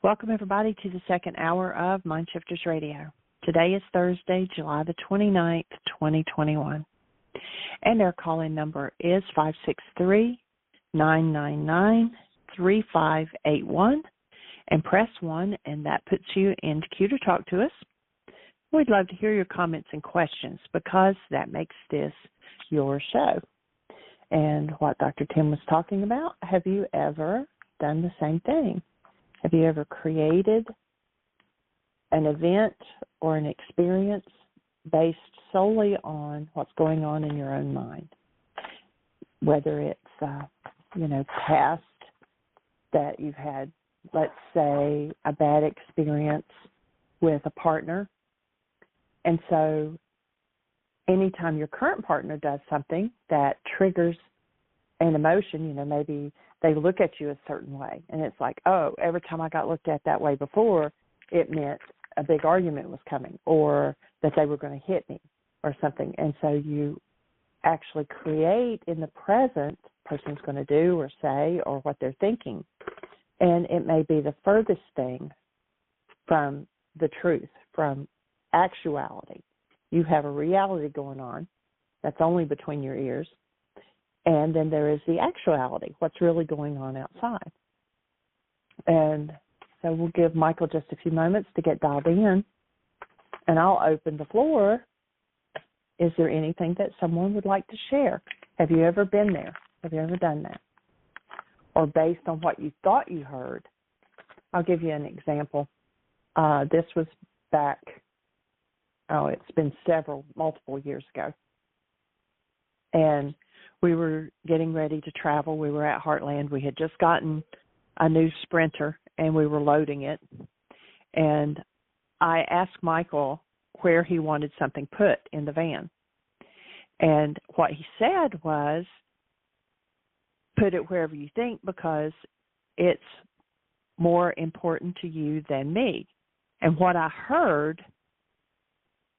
Welcome, everybody, to the second hour of Mind Shifters Radio. Today is Thursday, July the 29th, 2021. And our call-in number is 563-999-3581. And press 1, and that puts you into queue to talk to us. We'd love to hear your comments and questions because that makes this your show. And what Dr. Tim was talking about, have you ever done the same thing? Have you ever created an event or an experience based solely on what's going on in your own mind? Whether it's, past that you've had, let's say, a bad experience with a partner. And so anytime your current partner does something that triggers an emotion, maybe they look at you a certain way, and it's like, oh, every time I got looked at that way before, it meant a big argument was coming or that they were going to hit me or something. And so you actually create in the present person's going to do or say or what they're thinking. And it may be the furthest thing from the truth, from actuality. You have a reality going on that's only between your ears. And then there is the actuality, what's really going on outside. And so we'll give Michael just a few moments to get dialed in, and I'll open the floor. Is there anything that someone would like to share? Have you ever been there? Have you ever done that? Or based on what you thought you heard? I'll give you an example. This was back, it's been multiple years ago. And we were getting ready to travel. We were at Heartland. We had just gotten a new Sprinter, and we were loading it. And I asked Michael where he wanted something put in the van. And what he said was, put it wherever you think because it's more important to you than me. And what I heard,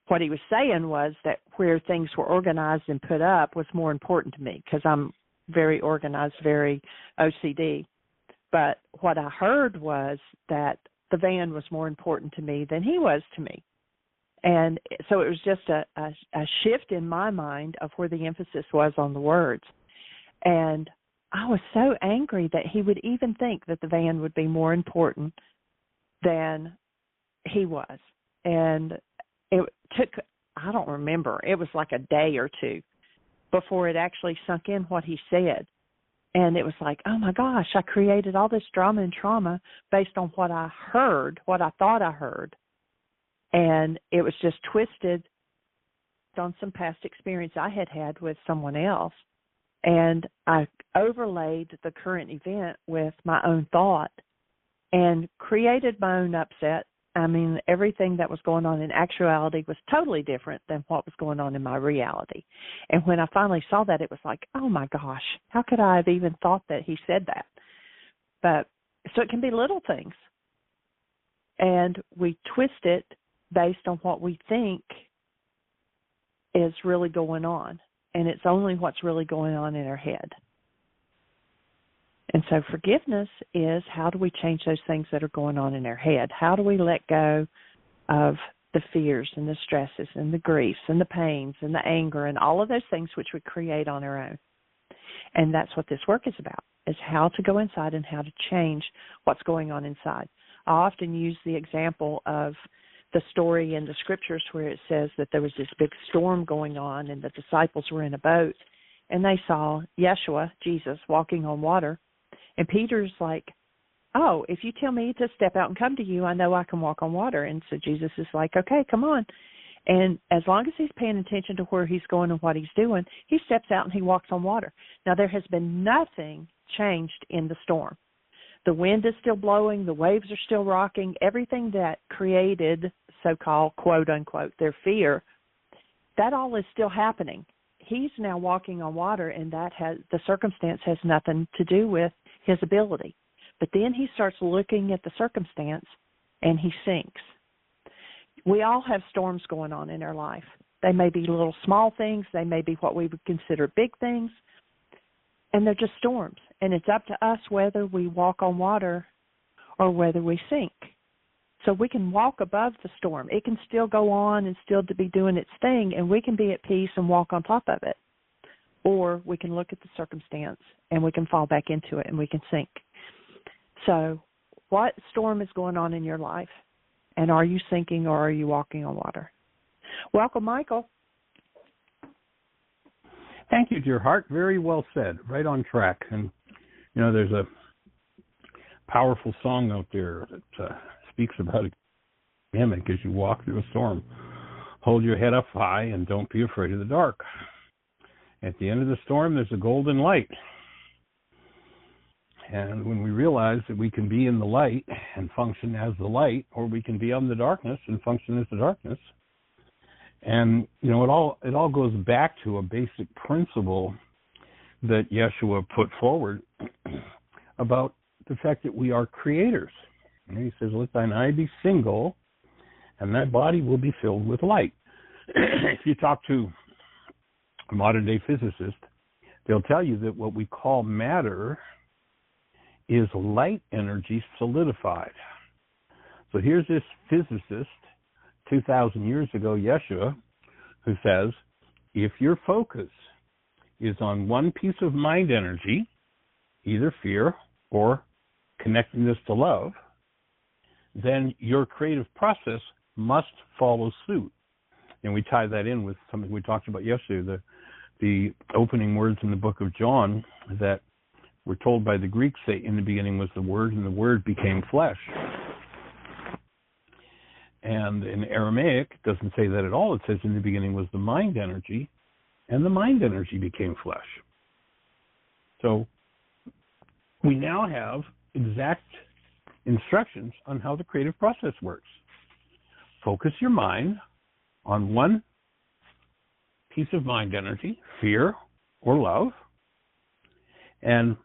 what he was saying was that where things were organized and put up was more important to me because I'm very organized, very OCD. But what I heard was that the van was more important to me than he was to me. And so it was just a shift in my mind of where the emphasis was on the words. And I was so angry that he would even think that the van would be more important than he was. And it took, I don't remember, it was like a day or two before it actually sunk in what he said. And it was like, oh my gosh, I created all this drama and trauma based on what I heard, what I thought I heard. And it was just twisted on some past experience I had had with someone else. And I overlaid the current event with my own thought and created my own upset. I mean, everything that was going on in actuality was totally different than what was going on in my reality. And when I finally saw that, it was like, oh, my gosh, how could I have even thought that he said that? But so it can be little things. And we twist it based on what we think is really going on. And it's only what's really going on in our head. And so forgiveness is how do we change those things that are going on in our head? How do we let go of the fears and the stresses and the griefs and the pains and the anger and all of those things which we create on our own? And that's what this work is about, is how to go inside and how to change what's going on inside. I often use the example of the story in the scriptures where it says that there was this big storm going on and the disciples were in a boat and they saw Yeshua, Jesus, walking on water. And Peter's like, oh, if you tell me to step out and come to you, I know I can walk on water. And so Jesus is like, okay, come on. And as long as he's paying attention to where he's going and what he's doing, he steps out and he walks on water. Now, there has been nothing changed in the storm. The wind is still blowing. The waves are still rocking. Everything that created so-called, quote, unquote, their fear, that all is still happening. He's now walking on water, and the circumstance has nothing to do with his ability. But then he starts looking at the circumstance, and he sinks. We all have storms going on in our life. They may be little small things. They may be what we would consider big things. And they're just storms. And it's up to us whether we walk on water or whether we sink. So we can walk above the storm. It can still go on and still to be doing its thing, and we can be at peace and walk on top of it. Or we can look at the circumstance and we can fall back into it and we can sink. So what storm is going on in your life? And are you sinking or are you walking on water? Welcome, Michael. Thank you, dear heart. Very well said. Right on track. And, you know, there's a powerful song out there that speaks about a dynamic as you walk through a storm. Hold your head up high and don't be afraid of the dark. At the end of the storm, there's a golden light. And when we realize that we can be in the light and function as the light, or we can be in the darkness and function as the darkness. And, you know, it all goes back to a basic principle that Yeshua put forward about the fact that we are creators. And he says, let thine eye be single, and thy body will be filled with light. If you talk to a modern-day physicist, they'll tell you that what we call matter is light energy solidified. So here's this physicist, 2,000 years ago, Yeshua, who says, if your focus is on one piece of mind energy, either fear or connectedness to love, then your creative process must follow suit. And we tie that in with something we talked about yesterday, the opening words in the book of John that we're told by the Greeks say, in the beginning was the Word, and the Word became flesh. And in Aramaic, it doesn't say that at all. It says in the beginning was the mind energy, and the mind energy became flesh. So we now have exact instructions on how the creative process works. Focus your mind on one piece of mind energy, fear or love, and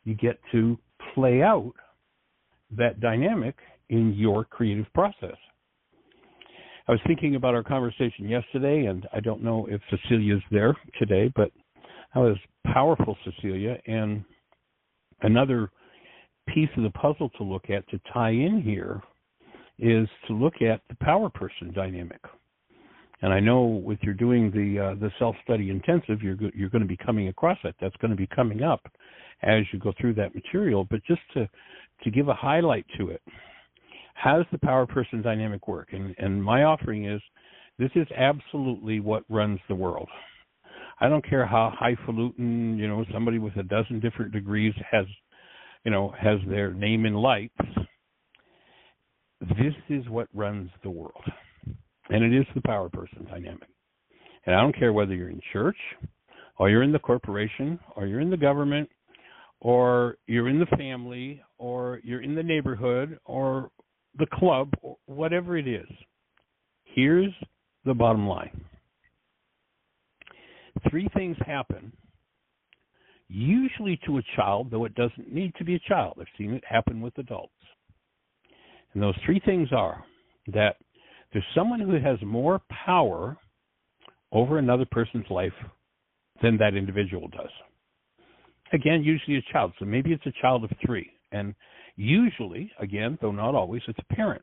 you get to play out that dynamic in your creative process. I was thinking about our conversation yesterday, and I don't know if Cecilia's there today, but that was powerful, Cecilia. And another piece of the puzzle to look at to tie in here is to look at the power person dynamic. And I know with you're doing the self-study intensive, you're going to be coming across it. That's going to be coming up as you go through that material. But just to give a highlight to it, how does the power person dynamic work? And my offering is, this is absolutely what runs the world. I don't care how highfalutin, you know, somebody with a dozen different degrees has their name in lights. This is what runs the world. And it is the power person dynamic. And I don't care whether you're in church, or you're in the corporation, or you're in the government, or you're in the family, or you're in the neighborhood, or the club, or whatever it is. Here's the bottom line. 3 things happen, usually to a child, though it doesn't need to be a child. I've seen it happen with adults. And those 3 things are that there's someone who has more power over another person's life than that individual does. Again, usually a child. So maybe it's a child of 3. And usually, again, though not always, it's a parent.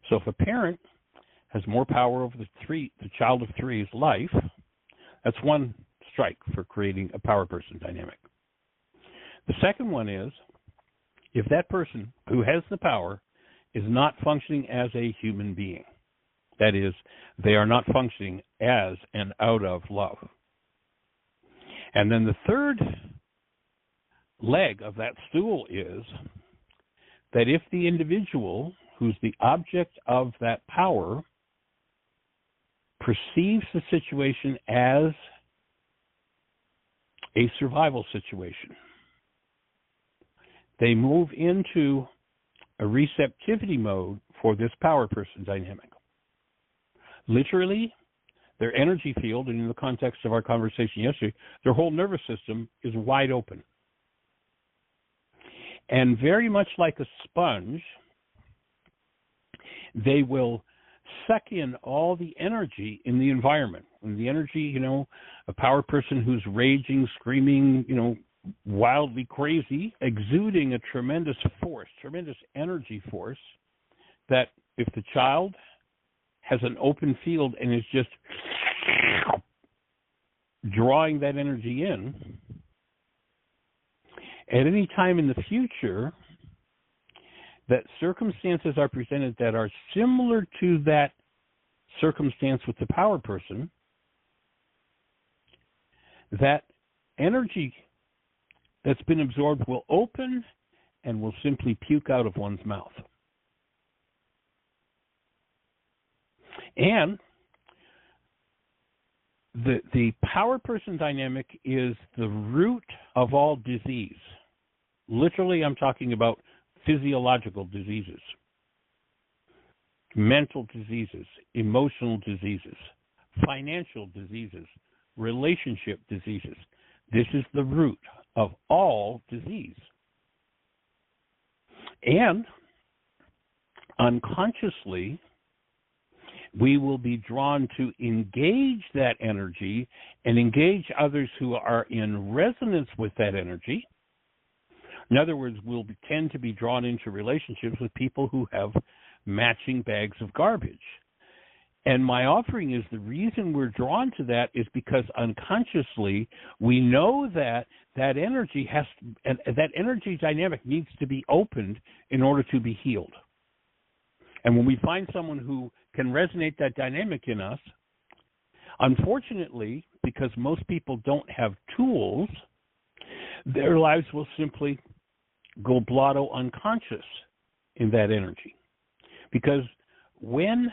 So if a parent has more power over the child of 3's life, that's one strike for creating a power person dynamic. The second one is, if that person who has the power is not functioning as a human being. That is, they are not functioning as and out of love. And then the third leg of that stool is that if the individual who's the object of that power perceives the situation as a survival situation, they move into a receptivity mode for this power person dynamic. Literally, their energy field, and in the context of our conversation yesterday, their whole nervous system is wide open. And very much like a sponge, they will suck in all the energy in the environment. And the energy, a power person who's raging, screaming, wildly crazy, exuding a tremendous force, tremendous energy force, that if the child has an open field and is just drawing that energy in, at any time in the future that circumstances are presented that are similar to that circumstance with the power person, that energy that's been absorbed will open and will simply puke out of one's mouth. And the power person dynamic is the root of all disease. Literally, I'm talking about physiological diseases, mental diseases, emotional diseases, financial diseases, relationship diseases. This is the root of all disease. And unconsciously, we will be drawn to engage that energy and engage others who are in resonance with that energy. In other words, we'll tend to be drawn into relationships with people who have matching bags of garbage. And my offering is the reason we're drawn to that is because unconsciously we know that that energy that energy dynamic needs to be opened in order to be healed. And when we find someone who can resonate that dynamic in us, unfortunately, because most people don't have tools, their lives will simply go blotto unconscious in that energy. Because when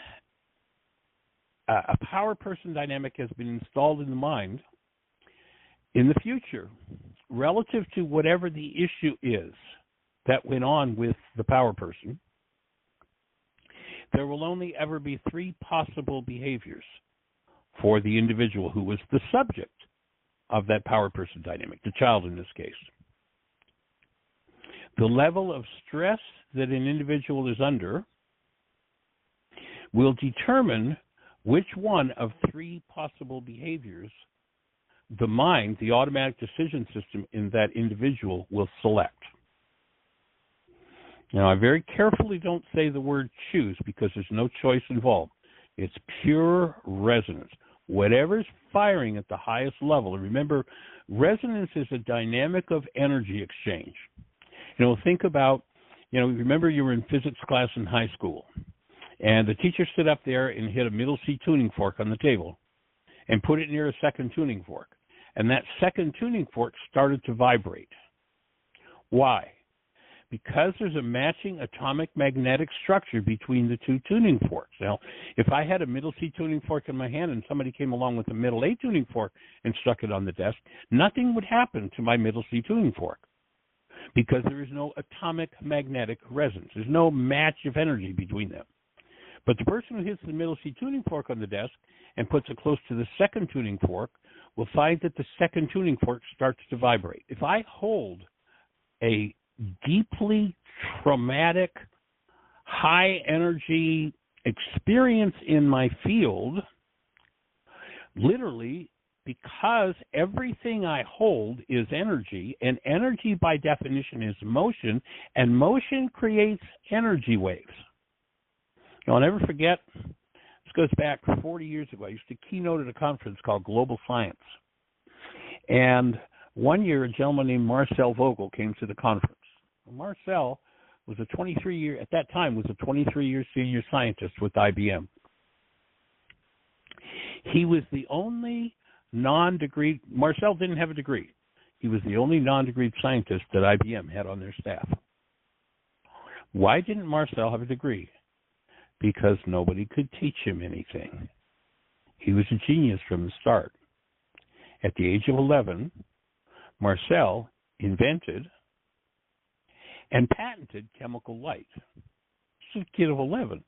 a power person dynamic has been installed in the mind, in the future, relative to whatever the issue is that went on with the power person, there will only ever be three possible behaviors for the individual who was the subject of that power person dynamic, the child in this case. The level of stress that an individual is under will determine which one of three possible behaviors the mind, the automatic decision system in that individual, will select. Now, I very carefully don't say the word choose because there's no choice involved. It's pure resonance. Whatever's firing at the highest level. And remember, resonance is a dynamic of energy exchange. Think about, remember you were in physics class in high school, and the teacher stood up there and hit a middle C tuning fork on the table and put it near a second tuning fork. And that second tuning fork started to vibrate. Why? Because there's a matching atomic magnetic structure between the two tuning forks. Now, if I had a middle C tuning fork in my hand and somebody came along with a middle A tuning fork and stuck it on the desk, nothing would happen to my middle C tuning fork because there is no atomic magnetic resonance. There's no match of energy between them. But the person who hits the middle C tuning fork on the desk and puts it close to the second tuning fork will find that the second tuning fork starts to vibrate. If I hold a deeply traumatic, high energy experience in my field, literally, because everything I hold is energy, and energy by definition is motion, and motion creates energy waves. I'll never forget, this goes back 40 years ago. I used to keynote at a conference called Global Science. And one year, a gentleman named Marcel Vogel came to the conference. Marcel was a 23-year senior scientist with IBM. He was the only non-degree, Marcel didn't have a degree. He was the only non-degree scientist that IBM had on their staff. Why didn't Marcel have a degree? Because nobody could teach him anything. He was a genius from the start. At the age of 11, Marcel invented and patented chemical light. This is a kid of 11.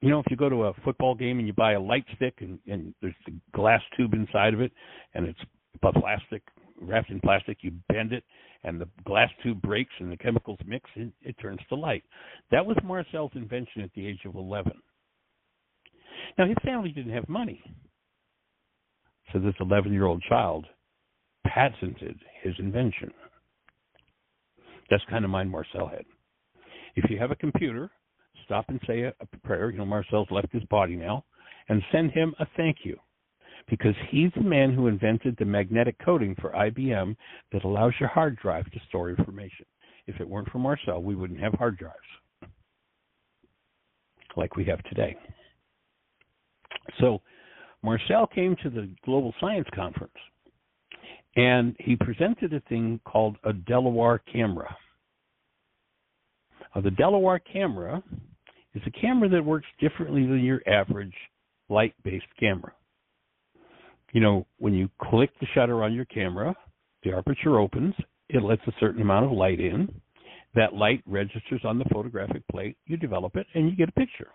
If you go to a football game and you buy a light stick and there's a glass tube inside of it and it's plastic, wrapped in plastic, you bend it and the glass tube breaks and the chemicals mix and it turns to light. That was Marcel's invention at the age of 11. Now, his family didn't have money. So this 11-year-old child patented his invention. That's the kind of mind Marcel had. If you have a computer, stop and say a prayer. Marcel's left his body now, and send him a thank you, because he's the man who invented the magnetic coding for IBM that allows your hard drive to store information. If it weren't for Marcel, we wouldn't have hard drives like we have today. So Marcel came to the Global Science Conference, and he presented a thing called a Delaware camera. The Delaware camera is a camera that works differently than your average light-based camera. When you click the shutter on your camera, the aperture opens, it lets a certain amount of light in. That light registers on the photographic plate, you develop it, and you get a picture.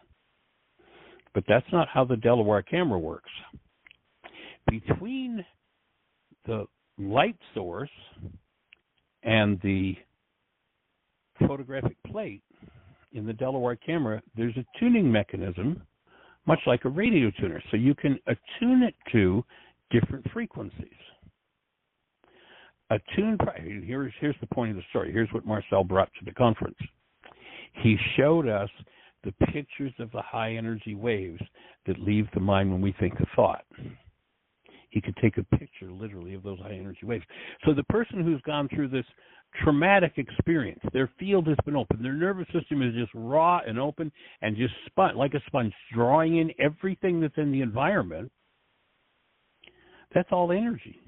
But that's not how the Delaware camera works. Between the light source and the photographic plate in the Delaware camera, there's a tuning mechanism, much like a radio tuner. So you can attune it to different frequencies. Here's the point of the story. Here's what Marcel brought to the conference. He showed us the pictures of the high energy waves that leave the mind when we think a thought. He could take a picture, literally, of those high energy waves. So the person who's gone through this traumatic experience, their field has been open, their nervous system is just raw and open and just like a sponge, drawing in everything that's in the environment. That's all energy.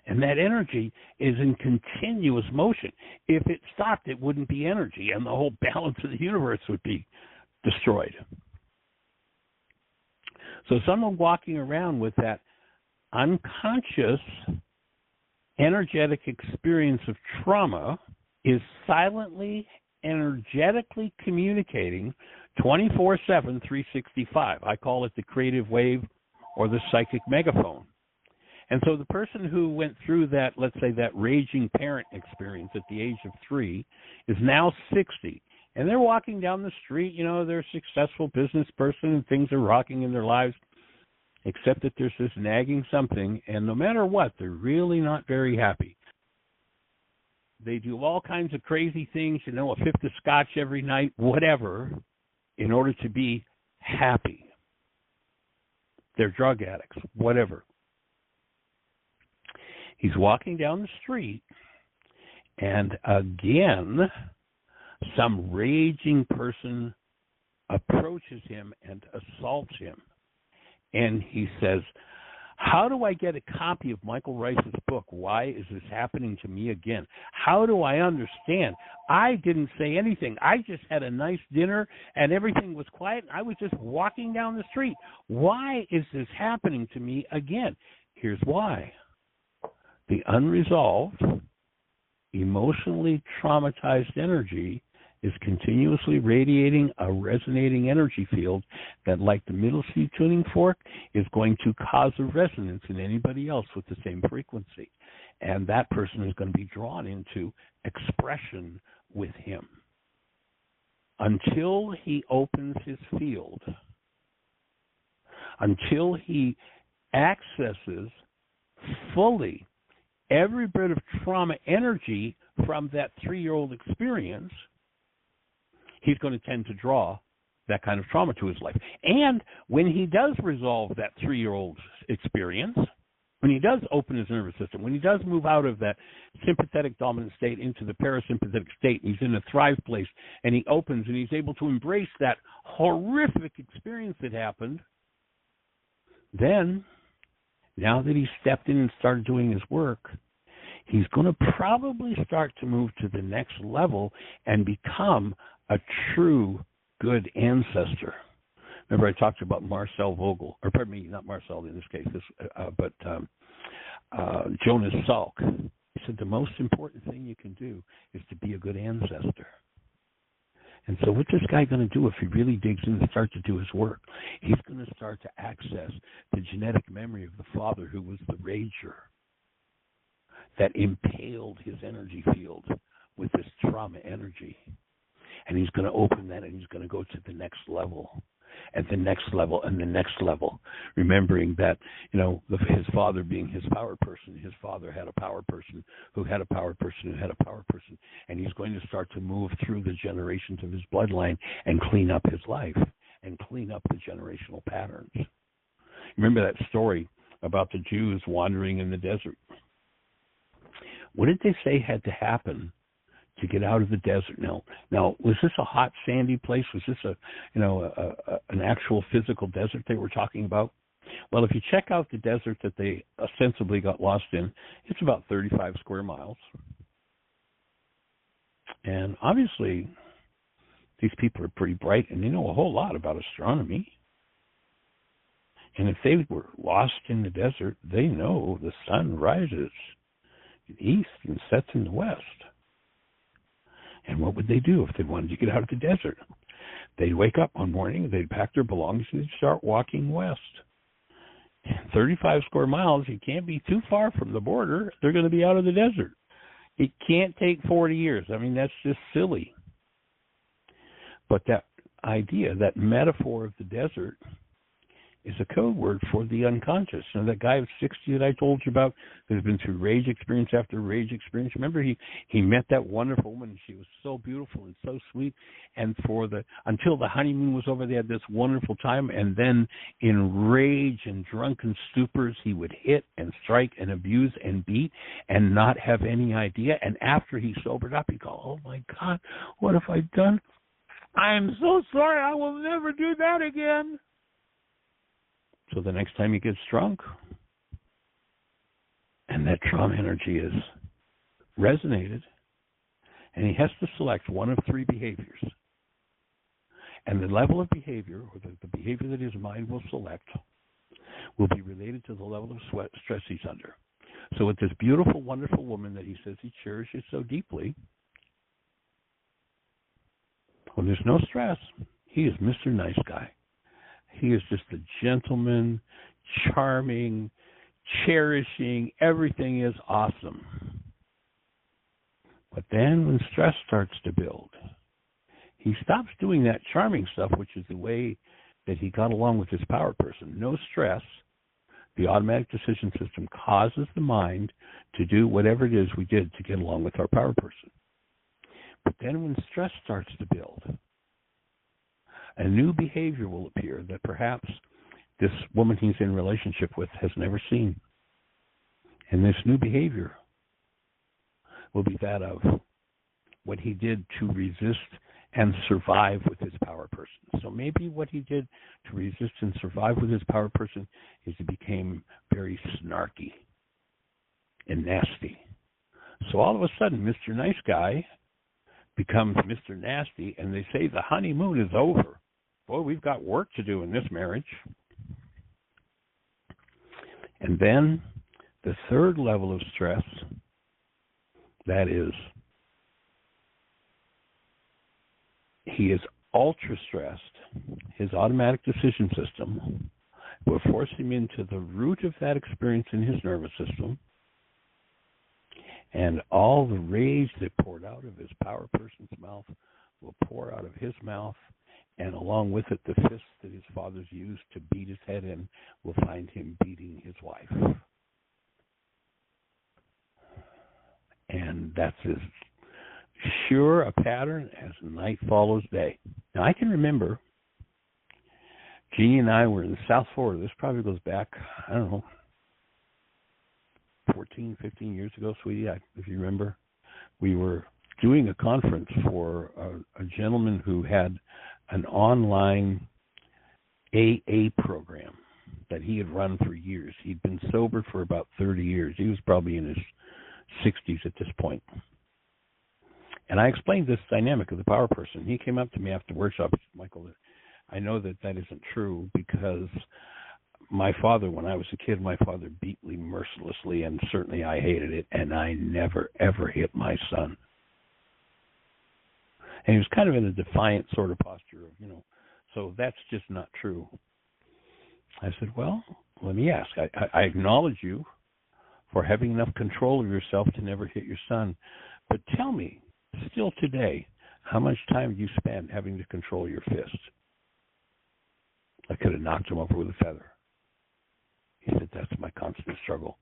And that energy is in continuous motion. If it stopped, it wouldn't be energy, and the whole balance of the universe would be destroyed. So someone walking around with that unconscious, energetic experience of trauma is silently, energetically communicating 24/7, 365. I call it the creative wave or the psychic megaphone. And so the person who went through that, let's say that raging parent experience at the age of 3, is now 60. And they're walking down the street, they're a successful business person and things are rocking in their lives, except that there's this nagging something, and no matter what, they're really not very happy. They do all kinds of crazy things, a fifth of scotch every night, whatever, in order to be happy. They're drug addicts, whatever. He's walking down the street, and again, some raging person approaches him and assaults him. And he says, how do I get a copy of Michael Ryce's book, Why Is This Happening to Me Again? How do I understand? I didn't say anything. I just had a nice dinner, and everything was quiet. I was just walking down the street. Why is this happening to me again? Here's why. The unresolved, emotionally traumatized energy is continuously radiating a resonating energy field that, like the middle C tuning fork, is going to cause a resonance in anybody else with the same frequency. And that person is going to be drawn into expression with him. Until he opens his field, until he accesses fully every bit of trauma energy from that 3-year-old experience, he's going to tend to draw that kind of trauma to his life. And when he does resolve that 3-year-old experience, when he does open his nervous system, when he does move out of that sympathetic dominant state into the parasympathetic state, he's in a thrive place, and he opens and he's able to embrace that horrific experience that happened, then, now that he's stepped in and started doing his work, he's going to probably start to move to the next level and become a true good ancestor. Remember, I talked about Marcel Vogel, or pardon me, not Marcel in this case, but Jonas Salk. He said the most important thing you can do is to be a good ancestor. And so what's this guy going to do if he really digs in and starts to do his work? He's going to start to access the genetic memory of the father who was the rager that impaled his energy field with this trauma energy. And he's going to open that, and he's going to go to the next level. and the next level and the next level, remembering that, his father being his power person, his father had a power person who had a power person who had a power person, and he's going to start to move through the generations of his bloodline and clean up his life and clean up the generational patterns. Remember that story about the Jews wandering in the desert? What did they say had to happen to get out of the desert? Now, was this a hot, sandy place? Was this an actual physical desert they were talking about? Well, if you check out the desert that they ostensibly got lost in, it's about 35 square miles. And obviously, these people are pretty bright, and they know a whole lot about astronomy. And if they were lost in the desert, they know the sun rises in the east and sets in the west. And what would they do if they wanted to get out of the desert? They'd wake up one morning, they'd pack their belongings, and they'd start walking west. 35 square miles, you can't be too far from the border. They're going to be out of the desert. It can't take 40 years. I mean, that's just silly. But that idea, that metaphor of the desert, is a code word for the unconscious. Now, that guy of 60 that I told you about, who's been through rage experience after rage experience, remember he met that wonderful woman, and she was so beautiful and so sweet, and until the honeymoon was over, they had this wonderful time, and then in rage and drunken stupors, he would hit and strike and abuse and beat and not have any idea. And after he sobered up, he'd go, "Oh my God, what have I done? I am so sorry, I will never do that again." So the next time he gets drunk, and that trauma energy is resonated, and he has to select one of three behaviors. And the level of behavior, or the behavior that his mind will select, will be related to the level of stress he's under. So with this beautiful, wonderful woman that he says he cherishes so deeply, when there's no stress, he is Mr. Nice Guy. He is just a gentleman, charming, cherishing. Everything is awesome. But then when stress starts to build, he stops doing that charming stuff, which is the way that he got along with his power person. No stress. The automatic decision system causes the mind to do whatever it is we did to get along with our power person. But then when stress starts to build, a new behavior will appear that perhaps this woman he's in relationship with has never seen. And this new behavior will be that of what he did to resist and survive with his power person. So maybe what he did to resist and survive with his power person is he became very snarky and nasty. So all of a sudden, Mr. Nice Guy becomes Mr. Nasty, and they say the honeymoon is over. Boy, we've got work to do in this marriage. And then the third level of stress, that is, he is ultra stressed. His automatic decision system will force him into the root of that experience in his nervous system, and all the rage that poured out of his power person's mouth will pour out of his mouth, and along with it, the fists that his father's used to beat his head in will find him beating his wife. And that's as sure a pattern as night follows day. Now, I can remember Jeannie and I were in South Florida. This probably goes back, 14, 15 years ago, sweetie, if you remember. We were doing a conference for a gentleman who had an online AA program that he had run for years. He'd been sober for about 30 years. He was probably in his 60s at this point. And I explained this dynamic of the power person. He came up to me after the workshop and said, "Michael, I know that isn't true because my father, when I was a kid, my father beat me mercilessly, and certainly I hated it, and I never, ever hit my son." And he was kind of in a defiant sort of posture of, so that's just not true. I said, well, let me ask. I acknowledge you for having enough control of yourself to never hit your son, but tell me, still today, how much time do you spend having to control your fist? I could have knocked him over with a feather. He said, that's my constant struggle,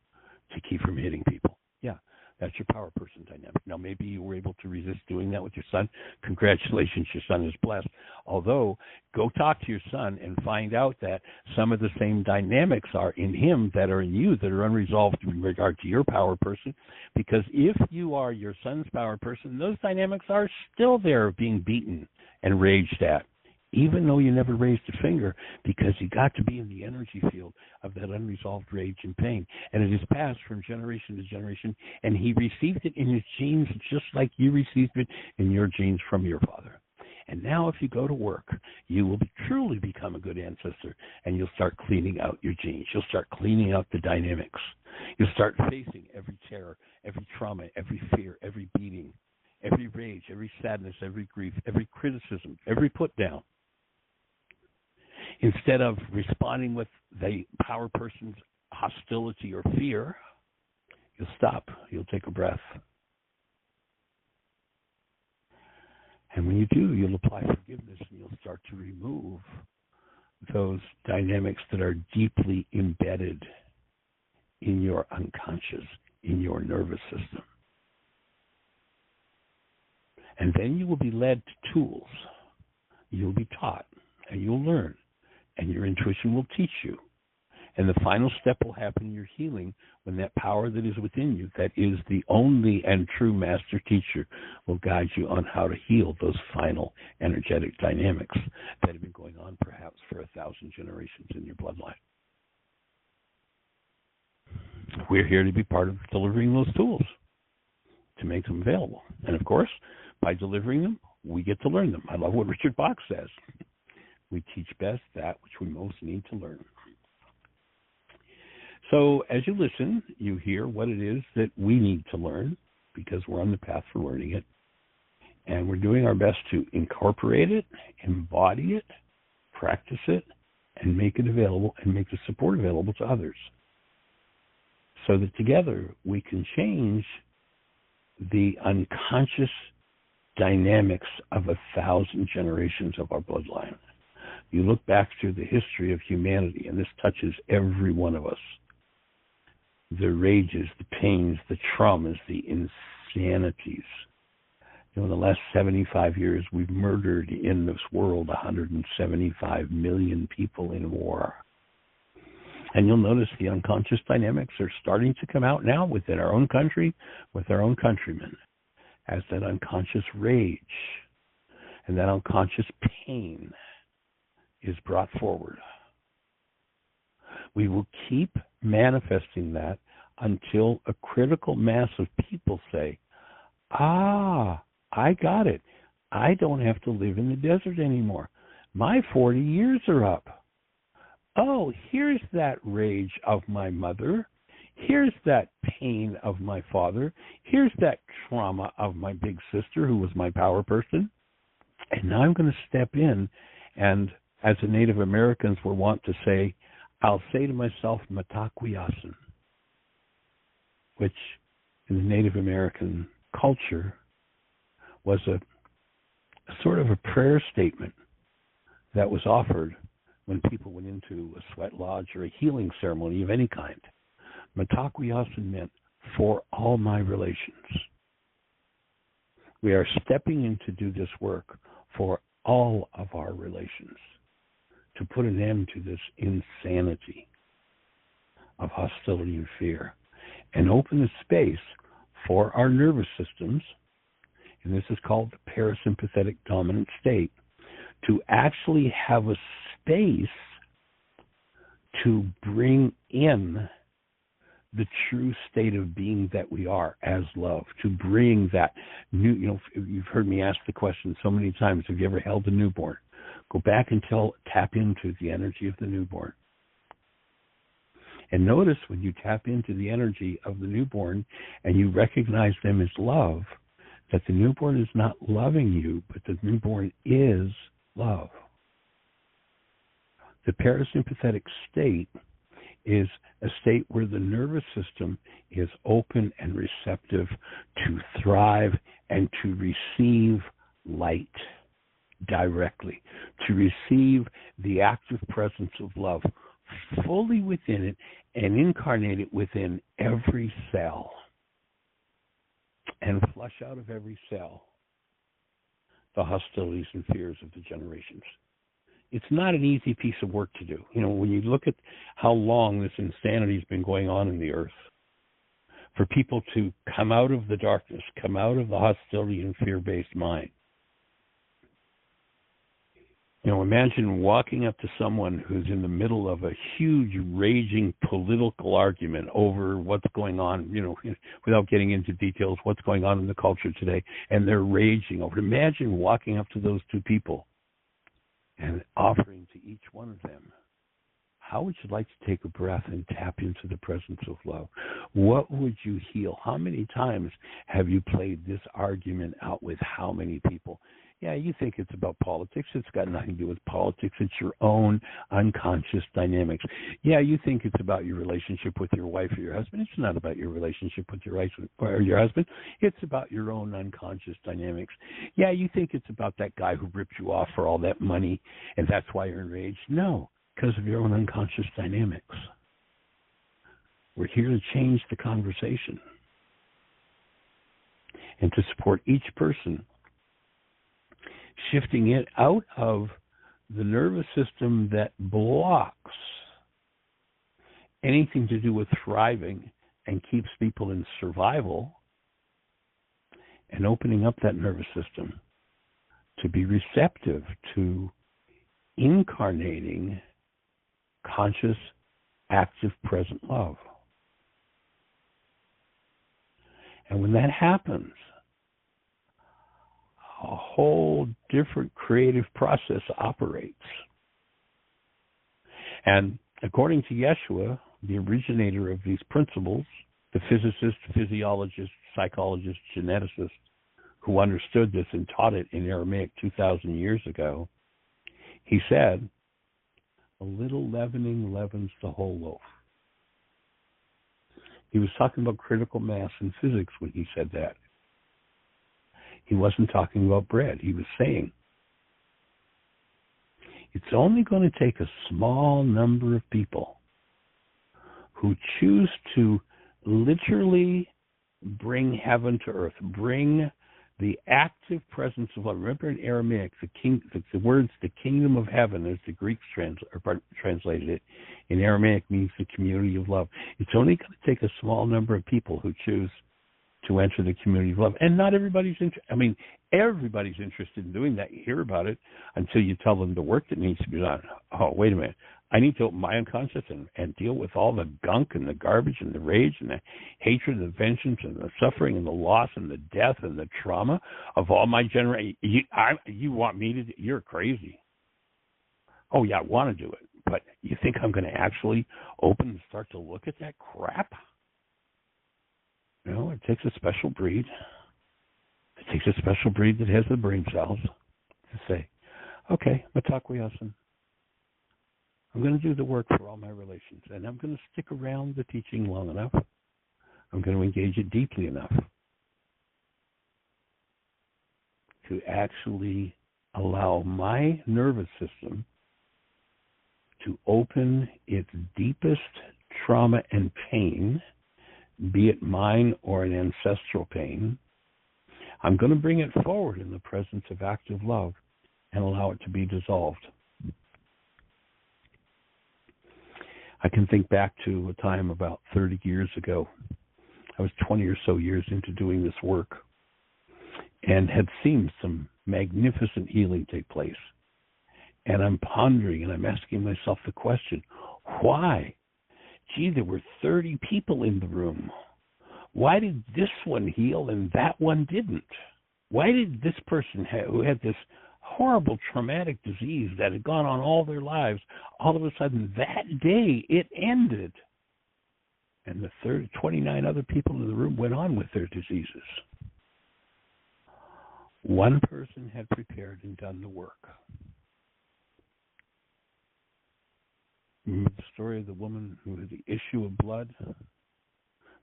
to keep from hitting people. Yeah, that's your power person dynamic. Now, maybe you were able to resist doing that with your son. Congratulations, your son is blessed. Although, go talk to your son and find out that some of the same dynamics are in him that are in you, that are unresolved in regard to your power person. Because if you are your son's power person, those dynamics are still there, being beaten and raged at, even though you never raised a finger, because you got to be in the energy field of that unresolved rage and pain. And it is passed from generation to generation, and he received it in his genes just like you received it in your genes from your father. And now if you go to work, you will truly become a good ancestor, and you'll start cleaning out your genes. You'll start cleaning out the dynamics. You'll start facing every terror, every trauma, every fear, every beating, every rage, every sadness, every grief, every criticism, every put down. Instead of responding with the power person's hostility or fear, you'll stop. You'll take a breath. And when you do, you'll apply forgiveness, and you'll start to remove those dynamics that are deeply embedded in your unconscious, in your nervous system. And then you will be led to tools. You'll be taught, and you'll learn. And your intuition will teach you. And the final step will happen in your healing when that power that is within you, that is the only and true master teacher, will guide you on how to heal those final energetic dynamics that have been going on perhaps for 1,000 generations in your bloodline. We're here to be part of delivering those tools, to make them available. And of course, by delivering them, we get to learn them. I love what Richard Bach says. We teach best that which we most need to learn. So as you listen, you hear what it is that we need to learn, because we're on the path for learning it. And we're doing our best to incorporate it, embody it, practice it, and make it available, and make the support available to others. So that together we can change the unconscious dynamics of 1,000 generations of our bloodline. You look back through the history of humanity, and this touches every one of us. The rages, the pains, the traumas, the insanities. In the last 75 years, we've murdered in this world 175 million people in war. And you'll notice the unconscious dynamics are starting to come out now within our own country, with our own countrymen, as that unconscious rage and that unconscious pain is brought forward. We will keep manifesting that until a critical mass of people say, I got it. I don't have to live in the desert anymore. My 40 years are up. Oh, here's that rage of my mother. Here's that pain of my father. Here's that trauma of my big sister, who was my power person. And now I'm going to step in, and as the Native Americans were wont to say, I'll say to myself, Matakwiyasin, which in the Native American culture was a sort of a prayer statement that was offered when people went into a sweat lodge or a healing ceremony of any kind. Matakwiyasin meant for all my relations. We are stepping in to do this work for all of our relations, to put an end to this insanity of hostility and fear, and open the space for our nervous systems, and this is called the parasympathetic dominant state, to actually have a space to bring in the true state of being that we are as love, to bring that new, you've heard me ask the question so many times, have you ever held a newborn? Go back and tap into the energy of the newborn. And notice when you tap into the energy of the newborn and you recognize them as love, that the newborn is not loving you, but the newborn is love. The parasympathetic state is a state where the nervous system is open and receptive to thrive and to receive light, directly, to receive the active presence of love fully within it and incarnate it within every cell and flush out of every cell the hostilities and fears of the generations. It's not an easy piece of work to do. When you look at how long this insanity has been going on in the earth, for people to come out of the darkness, come out of the hostility and fear-based mind. Imagine walking up to someone who's in the middle of a huge, raging political argument over what's going on, without getting into details, what's going on in the culture today, and they're raging over it. Imagine walking up to those two people and offering to each one of them, how would you like to take a breath and tap into the presence of love? What would you heal? How many times have you played this argument out with how many people? Yeah, you think it's about politics. It's got nothing to do with politics. It's your own unconscious dynamics. Yeah, you think it's about your relationship with your wife or your husband. It's not about your relationship with your wife or your husband. It's about your own unconscious dynamics. Yeah, you think it's about that guy who ripped you off for all that money, and that's why you're enraged. No, because of your own unconscious dynamics. We're here to change the conversation and to support each person, shifting it out of the nervous system that blocks anything to do with thriving and keeps people in survival, and opening up that nervous system to be receptive to incarnating conscious, active, present love. And when that happens, a whole different creative process operates. And according to Yeshua, the originator of these principles, the physicist, physiologist, psychologist, geneticist who understood this and taught it in Aramaic 2,000 years ago, he said, a little leavening leavens the whole loaf. He was talking about critical mass in physics when he said that. He wasn't talking about bread. He was saying, it's only going to take a small number of people who choose to literally bring heaven to earth, bring the active presence of love. Remember in Aramaic, the words "the kingdom of heaven," as the Greeks translated it, in Aramaic means the community of love. It's only going to take a small number of people who choose to enter the community of love. And not everybody's interested. Everybody's interested in doing that. You hear about it until you tell them the work that needs to be done. Oh, wait a minute. I need to open my unconscious and deal with all the gunk and the garbage and the rage and the hatred and the vengeance and the suffering and the loss and the death and the trauma of all my generation. You want me to? You're crazy. Oh, yeah, I want to do it. But you think I'm going to actually open and start to look at that crap? No, it takes a special breed. It takes a special breed that has the brain cells to say, okay, Matakwe-Yasin, I'm going to do the work for all my relations, and I'm going to stick around the teaching long enough. I'm going to engage it deeply enough to actually allow my nervous system to open its deepest trauma and pain, be it mine or an ancestral pain. I'm going to bring it forward in the presence of active love and allow it to be dissolved. I can think back to a time about 30 years ago. I was 20 or so years into doing this work and had seen some magnificent healing take place. And I'm pondering and I'm asking myself the question, why? Gee, there were 30 people in the room. Why did this one heal and that one didn't? Why did this person who had this horrible traumatic disease that had gone on all their lives, all of a sudden that day it ended? And the 29 other people in the room went on with their diseases. One person had prepared and done the work. Remember the story of the woman who had the issue of blood?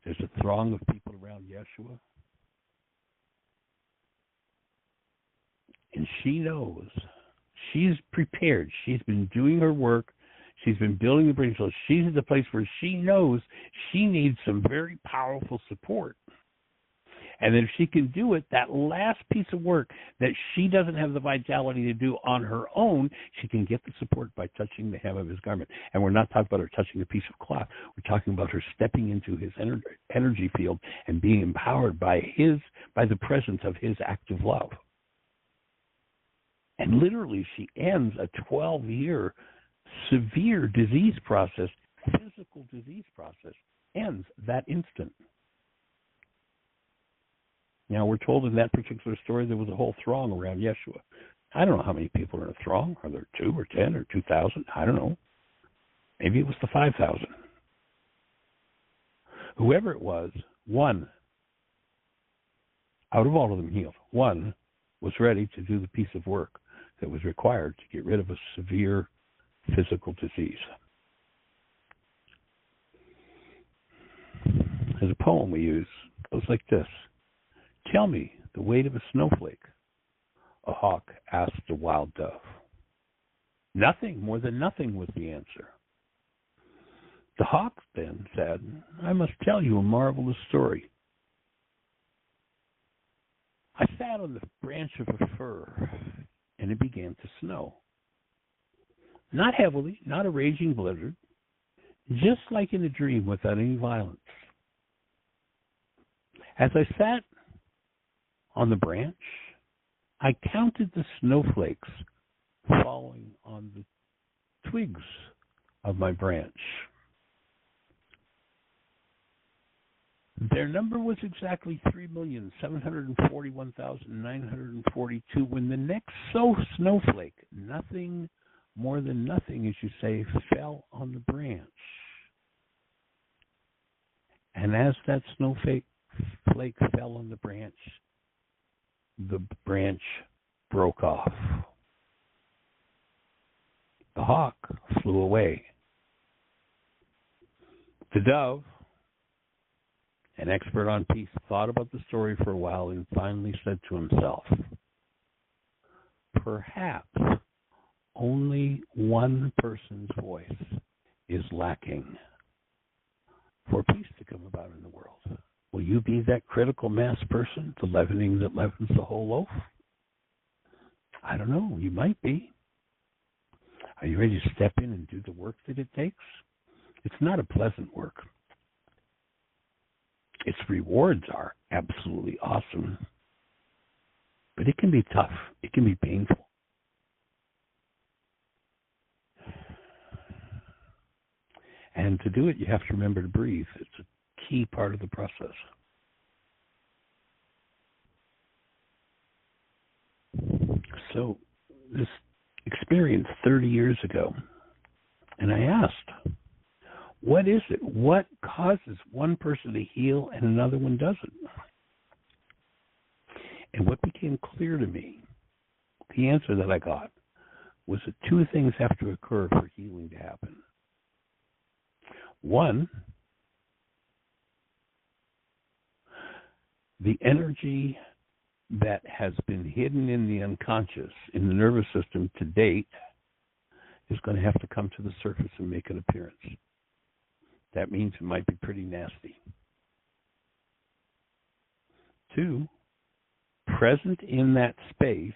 There's a throng of people around Yeshua. And she knows she's prepared. She's been doing her work. She's been building the brain. So she's at the place where she knows she needs some very powerful support. And that if she can do it, that last piece of work that she doesn't have the vitality to do on her own, she can get the support by touching the hem of his garment. And we're not talking about her touching a piece of cloth. We're talking about her stepping into his energy field and being empowered by the presence of his active love. And literally, she ends a 12-year severe disease process, physical disease process, ends that instant. Now, we're told in that particular story there was a whole throng around Yeshua. I don't know how many people are in a throng. Are there 2 or 10 or 2,000? I don't know. Maybe it was the 5,000. Whoever it was, one, out of all of them healed, one was ready to do the piece of work that was required to get rid of a severe physical disease. There's a poem we use. It goes like this. Tell me the weight of a snowflake, a hawk asked a wild dove. Nothing, more than nothing was the answer. The hawk then said, I must tell you a marvelous story. I sat on the branch of a fir, and it began to snow. Not heavily, not a raging blizzard, just like in a dream without any violence. As I sat on the branch, I counted the snowflakes falling on the twigs of my branch. Their number was exactly 3,741,942 when the next snowflake, nothing more than nothing, as you say, fell on the branch. And as that snowflake fell on the branch broke off. The hawk flew away. The dove, an expert on peace, thought about the story for a while and finally said to himself, perhaps only one person's voice is lacking for peace to come about in the world. Will you be that critical mass person, the leavening that leavens the whole loaf? I don't know. You might be. Are you ready to step in and do the work that it takes? It's not a pleasant work. Its rewards are absolutely awesome. But it can be tough. It can be painful. And to do it, you have to remember to breathe. It's a key part of the process. So this experience 30 years ago, and I asked, what is it? What causes one person to heal and another one doesn't? And what became clear to me, the answer that I got, was that 2 things have to occur for healing to happen. One, the energy that has been hidden in the unconscious, in the nervous system to date, is going to have to come to the surface and make an appearance. That means it might be pretty nasty. 2, present in that space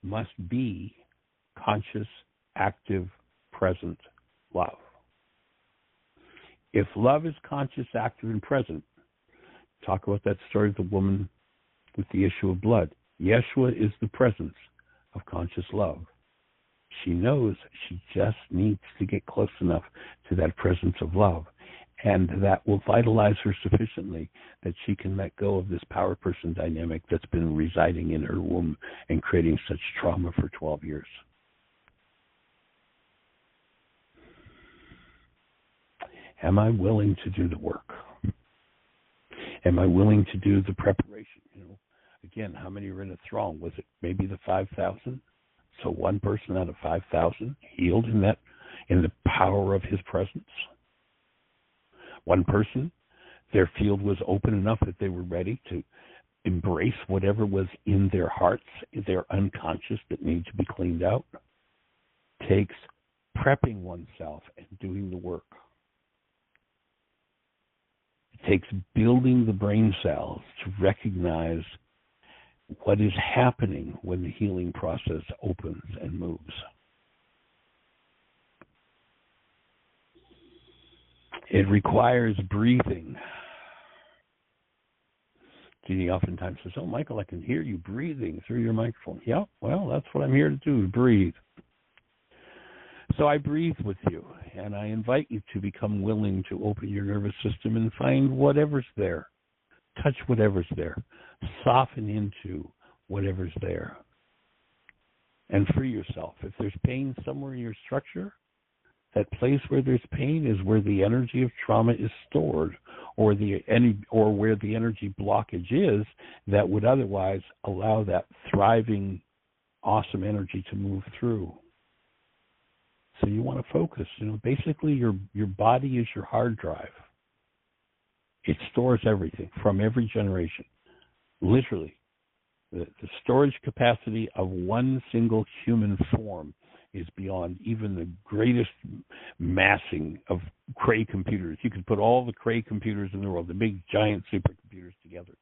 must be conscious, active, present love. If love is conscious, active, and present, talk about that story of the woman with the issue of blood. Yeshua is the presence of conscious love. She knows she just needs to get close enough to that presence of love, and that will vitalize her sufficiently that she can let go of this power person dynamic that's been residing in her womb and creating such trauma for 12 years. Am I willing to do the work? Am I willing to do the preparation? Again, how many are in a throng? Was it maybe the 5,000? So one person out of 5,000 healed in the power of his presence. One person, their field was open enough that they were ready to embrace whatever was in their hearts, their unconscious that need to be cleaned out, takes prepping oneself and doing the work. It takes building the brain cells to recognize what is happening when the healing process opens and moves. It requires breathing. Jeannie oftentimes says, "Oh, Michael, I can hear you breathing through your microphone." Yeah, well, that's what I'm here to do, breathe. So I breathe with you, and I invite you to become willing to open your nervous system and find whatever's there. Touch whatever's there. Soften into whatever's there. And free yourself. If there's pain somewhere in your structure, that place where there's pain is where the energy of trauma is stored, or where the energy blockage is that would otherwise allow that thriving, awesome energy to move through. So you want to focus. Basically your body is your hard drive. It stores everything from every generation. Literally, the storage capacity of one single human form is beyond even the greatest massing of Cray computers. You could put all the Cray computers in the world, the big giant supercomputers together.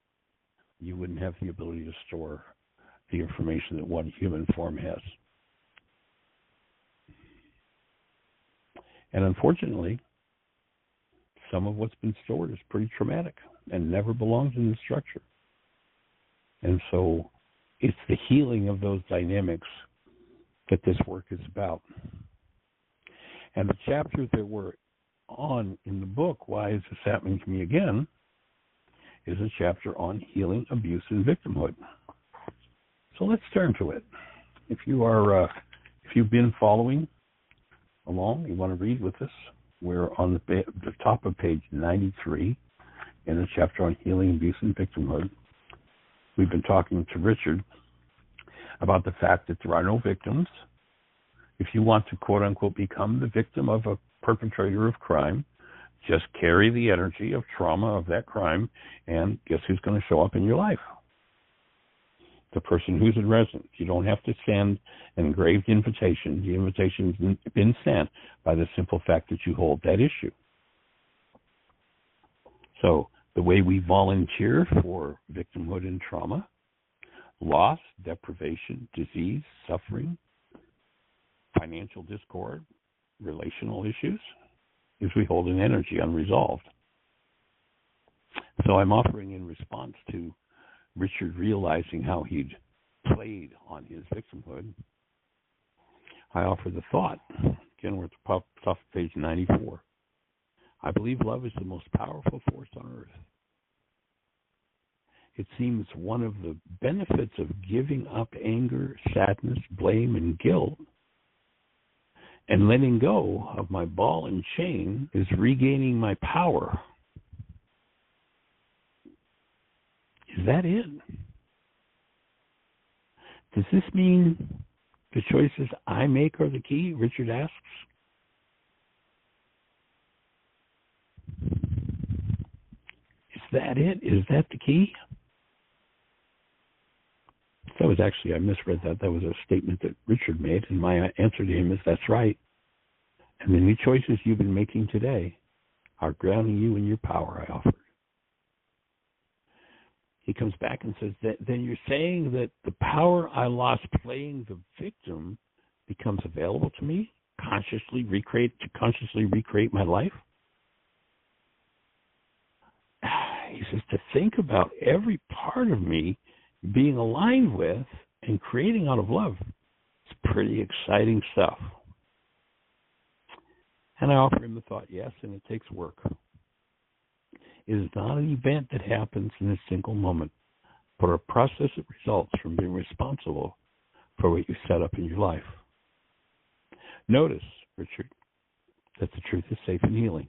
You wouldn't have the ability to store the information that one human form has. And unfortunately, some of what's been stored is pretty traumatic and never belongs in the structure. And so it's the healing of those dynamics that this work is about. And the chapter that we're on in the book, Why Is This Happening to Me Again?, is a chapter on healing abuse and victimhood. So let's turn to it. If you've been following along, you want to read with us, we're on the top of page 93 in the chapter on healing abuse and victimhood. We've been talking to Richard about the fact that there are no victims. If you want to, quote unquote, become the victim of a perpetrator of crime, just carry the energy of trauma of that crime, and guess who's going to show up in your life? The person who's in residence. You don't have to send an engraved invitation. The invitation's been sent by the simple fact that you hold that issue. So the way we volunteer for victimhood and trauma, loss, deprivation, disease, suffering, financial discord, relational issues, is we hold an energy unresolved. So I'm offering in response to Richard realizing how he'd played on his victimhood, I offer the thought. Again, we're at the top of page 94. I believe love is the most powerful force on earth. It seems one of the benefits of giving up anger, sadness, blame, and guilt and letting go of my ball and chain is regaining my power. Is that it? Does this mean the choices I make are the key? Richard asks. Is that it? Is that the key? That was actually, I misread that. That was a statement that Richard made, and my answer to him is that's right. And the new choices you've been making today are grounding you in your power, I offered. He comes back and says, then you're saying that the power I lost playing the victim becomes available to me to consciously recreate my life? He says, to think about every part of me being aligned with and creating out of love. It's pretty exciting stuff. And I offer him the thought, yes, and it takes work. It is not an event that happens in a single moment, but a process that results from being responsible for what you set up in your life. Notice, Richard, that the truth is safe and healing.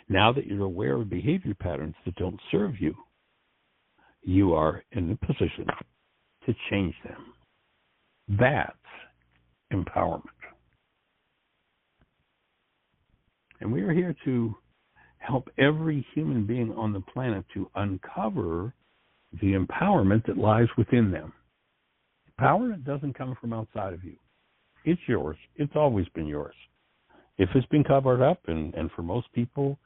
Now that you're aware of behavior patterns that don't serve you, you are in a position to change them. That's empowerment. And we are here to help every human being on the planet to uncover the empowerment that lies within them. Power doesn't come from outside of you. It's yours. It's always been yours. If it's been covered up, and for most people,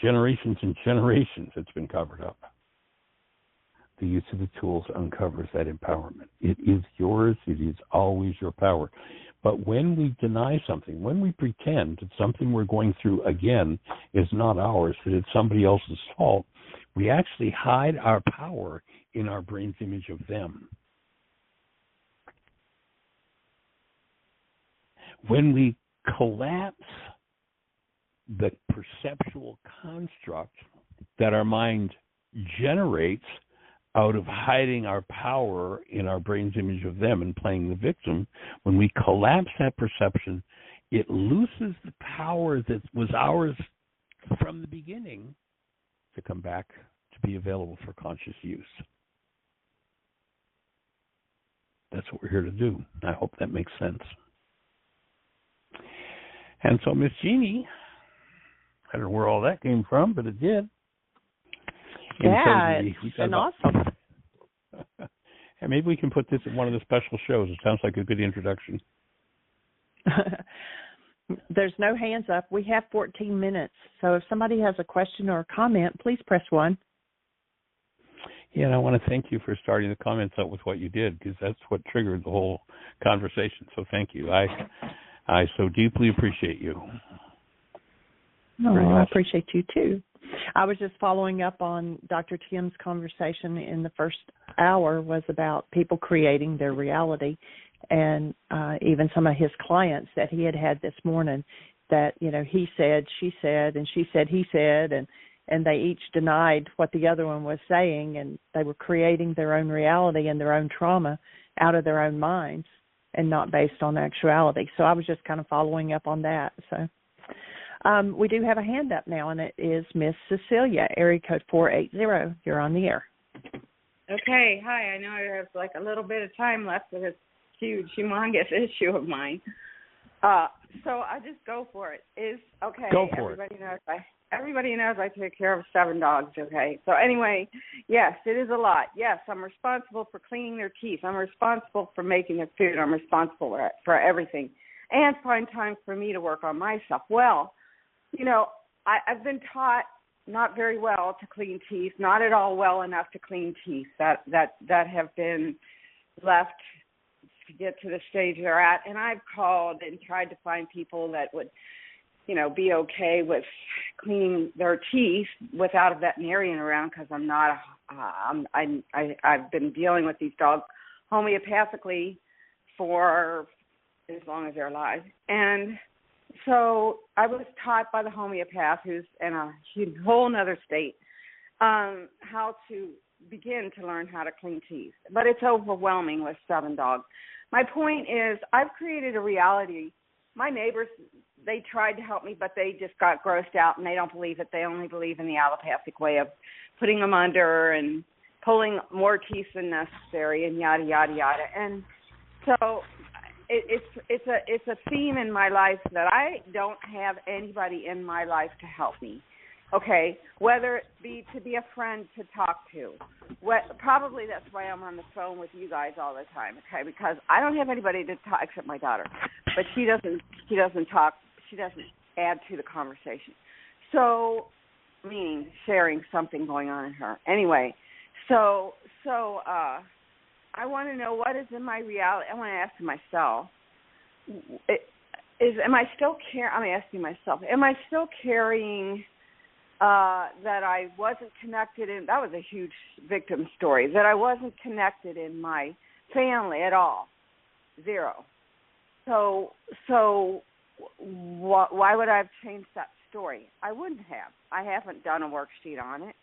generations and generations it's been covered up, the use of the tools uncovers that empowerment. It is yours. It is always your power. But when we deny something, when we pretend that something we're going through again is not ours, that it's somebody else's fault, we actually hide our power in our brain's image of them. When we collapse the perceptual construct that our mind generates out of hiding our power in our brain's image of them and playing the victim, when we collapse that perception, it looses the power that was ours from the beginning to come back to be available for conscious use. That's what we're here to do. I hope that makes sense. And so Miss Jeannie, I don't know where all that came from, but it did. Yeah, it's been awesome. And maybe we can put this in one of the special shows. It sounds like a good introduction. There's no hands up. We have 14 minutes. So if somebody has a question or a comment, please press 1. Yeah, and I want to thank you for starting the comments out with what you did, because that's what triggered the whole conversation. So thank you. I so deeply appreciate you. Oh, I appreciate you too. I was just following up on Dr. Tim's conversation in the first hour was about people creating their reality, and even some of his clients that he had this morning that, he said, she said, and she said, he said, and they each denied what the other one was saying, and they were creating their own reality and their own trauma out of their own minds and not based on actuality. So I was just kind of following up on that. So we do have a hand up now, and it is Miss Cecilia, area code 480. You're on the air. Okay. Hi. I know I have like a little bit of time left with this huge, humongous issue of mine. So I just go for it. Go for it. Everybody knows I take care of 7 dogs, okay? So anyway, yes, it is a lot. Yes, I'm responsible for cleaning their teeth. I'm responsible for making their food. I'm responsible for everything. And find time for me to work on myself. Well, I've been taught not very well to clean teeth, not at all well enough to clean teeth that have been left to get to the stage they're at. And I've called and tried to find people that would be okay with cleaning their teeth without a veterinarian around, because I'm not. I've been dealing with these dogs homeopathically for as long as they're alive, and so I was taught by the homeopath, who's in a whole other state, how to begin to learn how to clean teeth. But it's overwhelming with 7 dogs. My point is, I've created a reality. My neighbors, they tried to help me, but they just got grossed out, and they don't believe it. They only believe in the allopathic way of putting them under and pulling more teeth than necessary, and yada yada yada. And so it's a theme in my life that I don't have anybody in my life to help me. Okay, whether it be to be a friend to talk to. Probably that's why I'm on the phone with you guys all the time, okay, because I don't have anybody to talk except my daughter. But she doesn't talk, she doesn't add to the conversation. So, meaning sharing something going on in her. Anyway, so I want to know what is in my reality. I want to ask myself, am I still carrying that I wasn't connected in, that was a huge victim story, that I wasn't connected in my family at all. 0. So why would I have changed that story? I wouldn't have. I haven't done a worksheet on it.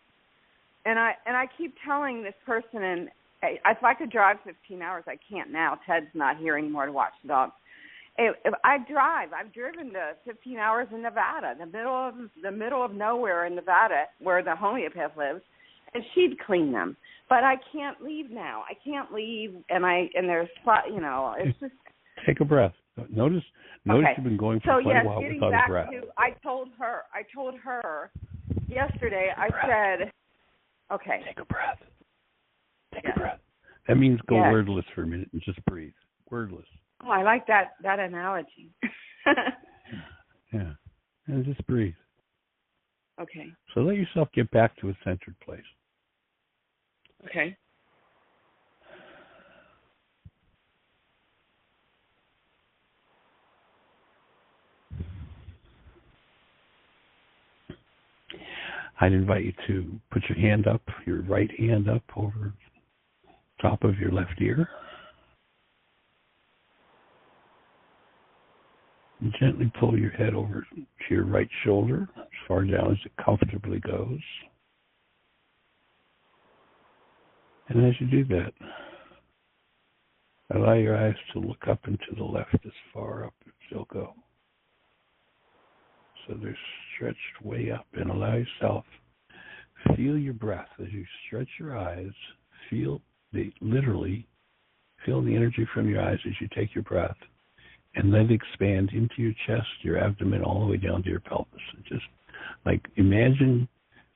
And I keep telling this person, and if I could drive 15 hours, I can't now. Ted's not here anymore to watch the dogs. If I drive, I've driven to 15 hours in Nevada, the middle of nowhere in Nevada, where the homeopath lives, and she'd clean them. But I can't leave now. I can't leave, and there's, it's just. Take a breath. Notice okay. You've been going for quite a while without a breath. I told her yesterday. I said, okay. Take a breath. Take a breath. That means go Yes. wordless for a minute and just breathe. Wordless. Oh, I like that analogy. Yeah. And just breathe. Okay. So let yourself get back to a centered place. Okay. I'd invite you to put your hand up, your right hand up over top of your left ear. And gently pull your head over to your right shoulder, as far down as it comfortably goes. And as you do that, allow your eyes to look up and to the left as far up as they'll go. So they're stretched way up, and allow yourself, feel your breath as you stretch your eyes, literally feel the energy from your eyes as you take your breath, and let it expand into your chest, your abdomen, all the way down to your pelvis. And just like imagine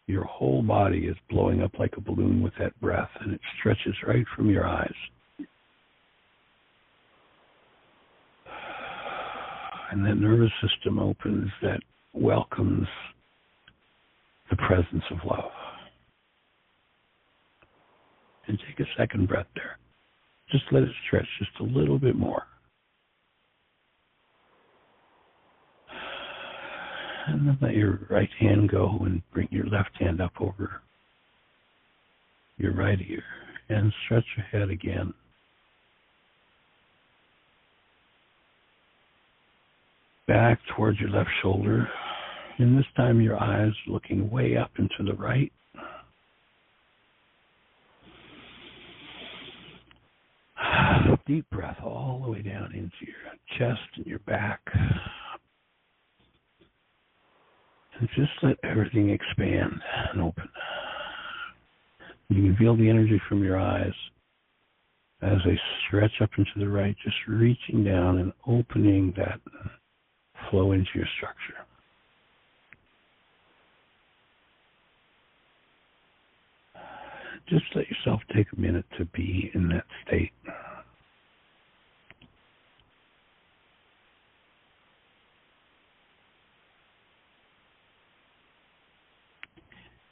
your whole body is blowing up like a balloon with that breath, and it stretches right from your eyes. And that nervous system opens, that welcomes the presence of love. And take a second breath there. Just let it stretch just a little bit more. And then let your right hand go and bring your left hand up over your right ear. And stretch your head again. Back towards your left shoulder. And this time your eyes looking way up and to the right. Deep breath all the way down into your chest and your back. And just let everything expand and open. You can feel the energy from your eyes as they stretch up and to the right, just reaching down and opening that flow into your structure. Just let yourself take a minute to be in that state.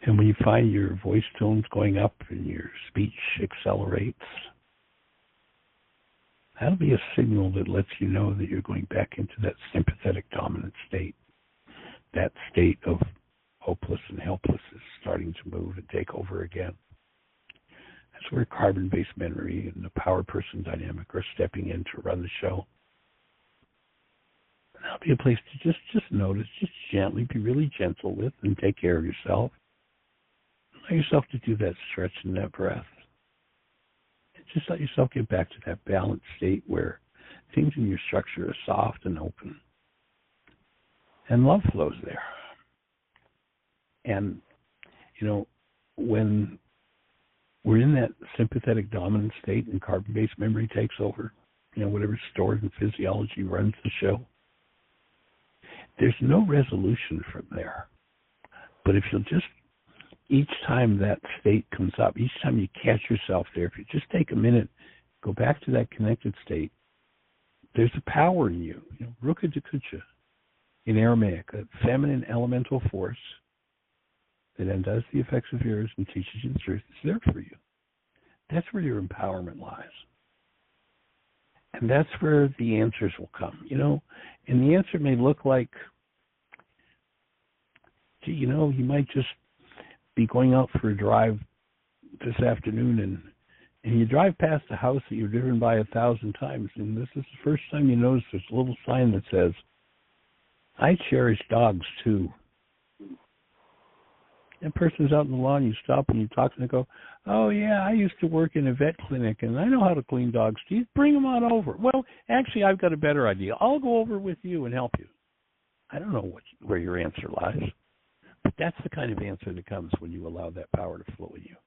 And when you find your voice tones going up and your speech accelerates, that'll be a signal that lets you know that you're going back into that sympathetic dominant state. That state of hopeless and helpless is starting to move and take over again. That's where carbon-based memory and the power person dynamic are stepping in to run the show. And that'll be a place to just notice, just gently, be really gentle with and take care of yourself. Allow yourself to do that stretch and that breath. And just let yourself get back to that balanced state where things in your structure are soft and open. And love flows there. And, when we're in that sympathetic dominant state and carbon-based memory takes over, whatever's stored in physiology runs the show, there's no resolution from there. But if you'll just, each time that state comes up, each time you catch yourself there, if you just take a minute, go back to that connected state, there's a power in you, Ruka Dakucha in Aramaic, a feminine elemental force that undoes the effects of yours and teaches you the truth. It's there for you. That's where your empowerment lies. And that's where the answers will come, And the answer may look like, you might just be going out for a drive this afternoon and you drive past a house that you've driven by 1,000 times, and this is the first time you notice there's a little sign that says, "I cherish dogs too." That person's out in the lawn, you stop and you talk and they go, "Oh yeah, I used to work in a vet clinic and I know how to clean dogs' teeth. Bring them on over." "Well, actually, I've got a better idea. I'll go over with you and help you." I don't know where your answer lies, but that's the kind of answer that comes when you allow that power to flow in you.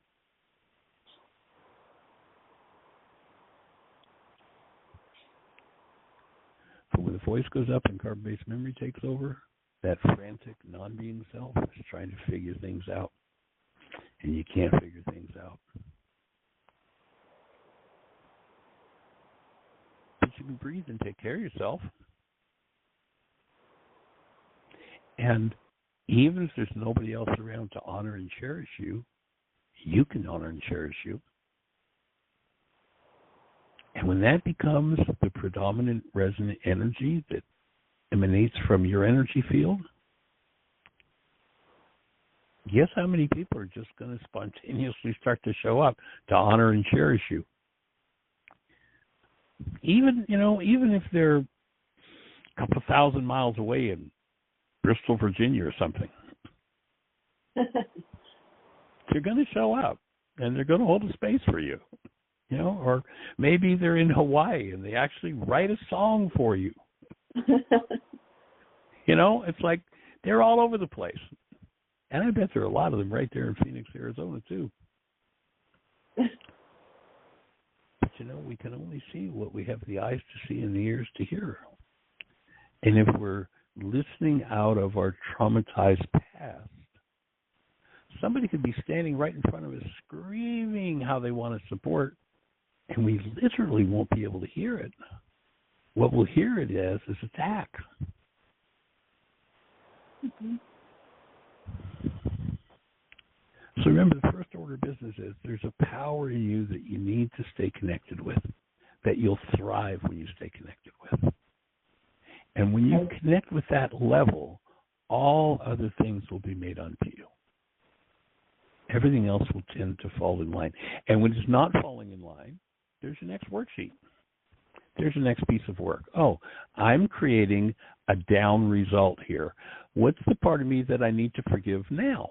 But when the voice goes up and carbon-based memory takes over, that frantic non-being self is trying to figure things out, and you can't figure things out. you can breathe and take care of yourself. And even if there's nobody else around to honor and cherish you, you can honor and cherish you. And when that becomes the predominant resonant energy that emanates from your energy field, guess how many people are just going to spontaneously start to show up to honor and cherish you? Even if they're a couple thousand miles away in Bristol, Virginia or something. They're going to show up and they're going to hold a space for you. Or maybe they're in Hawaii and they actually write a song for you. It's like they're all over the place. And I bet there are a lot of them right there in Phoenix, Arizona, too. But, we can only see what we have the eyes to see and the ears to hear. And if we're listening out of our traumatized past, somebody could be standing right in front of us screaming how they want to support, and we literally won't be able to hear it. What we'll hear it as is attack. Mm-hmm. So remember, the first order of business is there's a power in you that you need to stay connected with, that you'll thrive when you stay connected with. And when you connect with that level, all other things will be made unto you. Everything else will tend to fall in line. And when it's not falling in line, there's your next worksheet. There's the next piece of work. Oh, I'm creating a down result here. What's the part of me that I need to forgive now?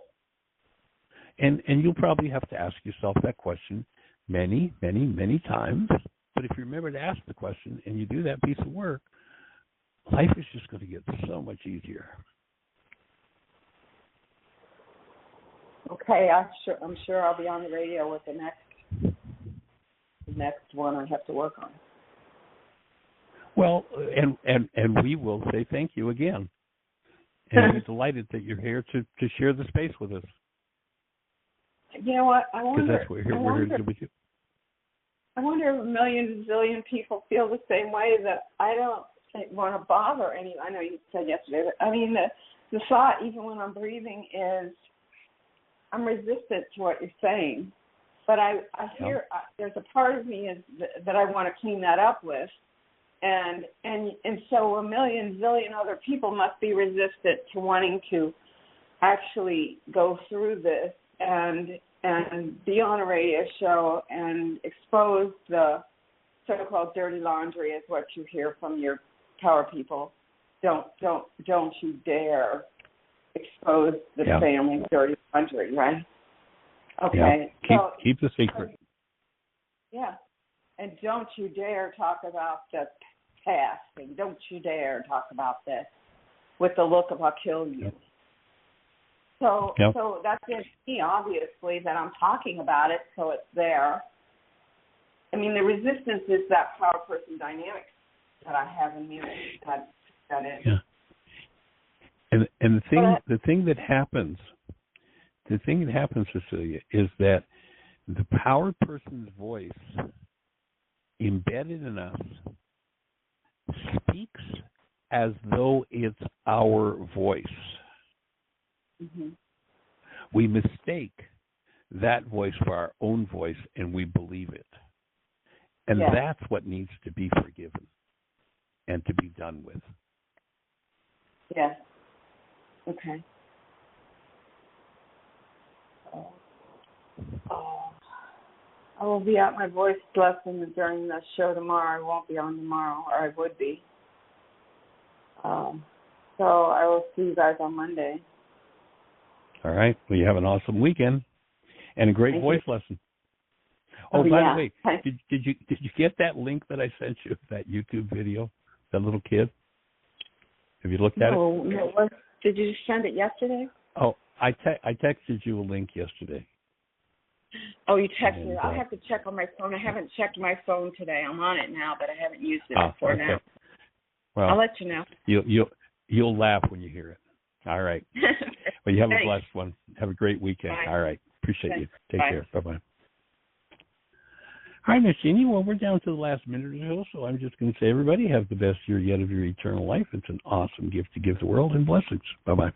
And you'll probably have to ask yourself that question many, many, many times. But if you remember to ask the question and you do that piece of work, life is just going to get so much easier. Okay, I'm sure I'll be on the radio with the next one I have to work on. Well, and we will say thank you again. And we're delighted that you're here to share the space with us. You know what? I wonder. Because that's what we're here to do with you. I wonder if a zillion people feel the same way, that I don't want to bother any. I know you said yesterday, but I mean the thought, even when I'm breathing, is I'm resistant to what you're saying. But I hear there's a part of me that I want to clean that up with, and so a zillion other people must be resistant to wanting to actually go through this and be on a radio show and expose the so-called dirty laundry, is what you hear from your power people. Don't you dare expose the family's dirty laundry, right? Okay. Yeah. Keep the secret. Yeah. And don't you dare talk about the past, and don't you dare talk about this with the look of I'll kill you. Yep. So that's in me, obviously, that I'm talking about it, so it's there. I mean, the resistance is that power person dynamic that I have in me. That is. Yeah. And the thing that happens, Cecilia, is that the power person's voice embedded in us speaks as though it's our voice. Mm-hmm. We mistake that voice for our own voice, and we believe it. And that's what needs to be forgiven and to be done with. Yeah. Okay. I will be at my voice lesson during the show tomorrow. I won't be on tomorrow, or I would be. So I will see you guys on Monday. All right. Well, you have an awesome weekend and a great voice lesson. Oh, by the way, did you get that link that I sent you, that YouTube video, that little kid? Have you looked at it? No. Did you send it yesterday? Oh, I texted you a link yesterday. Oh, you texted me. I'll have to check on my phone. I haven't checked my phone today. I'm on it now, but I haven't used it before now. Well, I'll let you know. You'll laugh when you hear it. All right. Well, you have a blessed one. Have a great weekend. Bye. All right. Appreciate you. Take care. Bye-bye. All right, Miss Jeannie. Well, we're down to the last minute or so I'm just going to say, everybody, have the best year yet of your eternal life. It's an awesome gift to give the world, and blessings. Bye-bye.